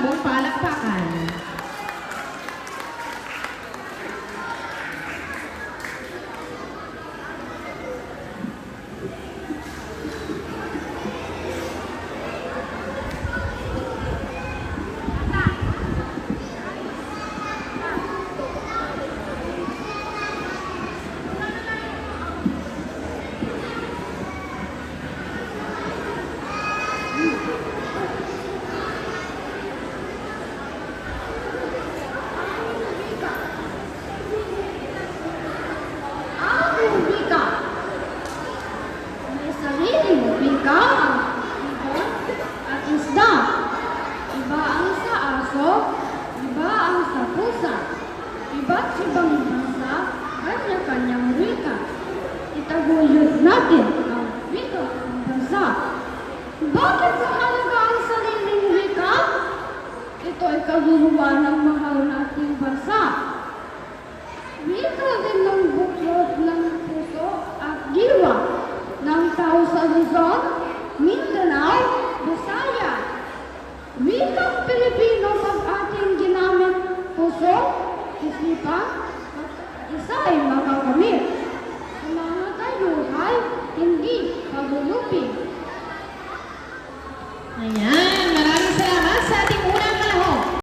Sabong palakpakan. May sariling wika ang ibon at isda. Iba ang sa aso, iba ang sa pusa. Iba't ibang bansa, kanya-kanyang wika. Itaguyod natin ang wika ng bansa. Bakit mahalaga ang sariling wika? Ito ay kaguruan ng mahal nating bansa. Wika din ng buklod ng puso at diwa ng tao sa Luzon, Mindanao, Visaya. Wikang Pilipino pag ating ginamit puso, isipan, at isa ay makakamit.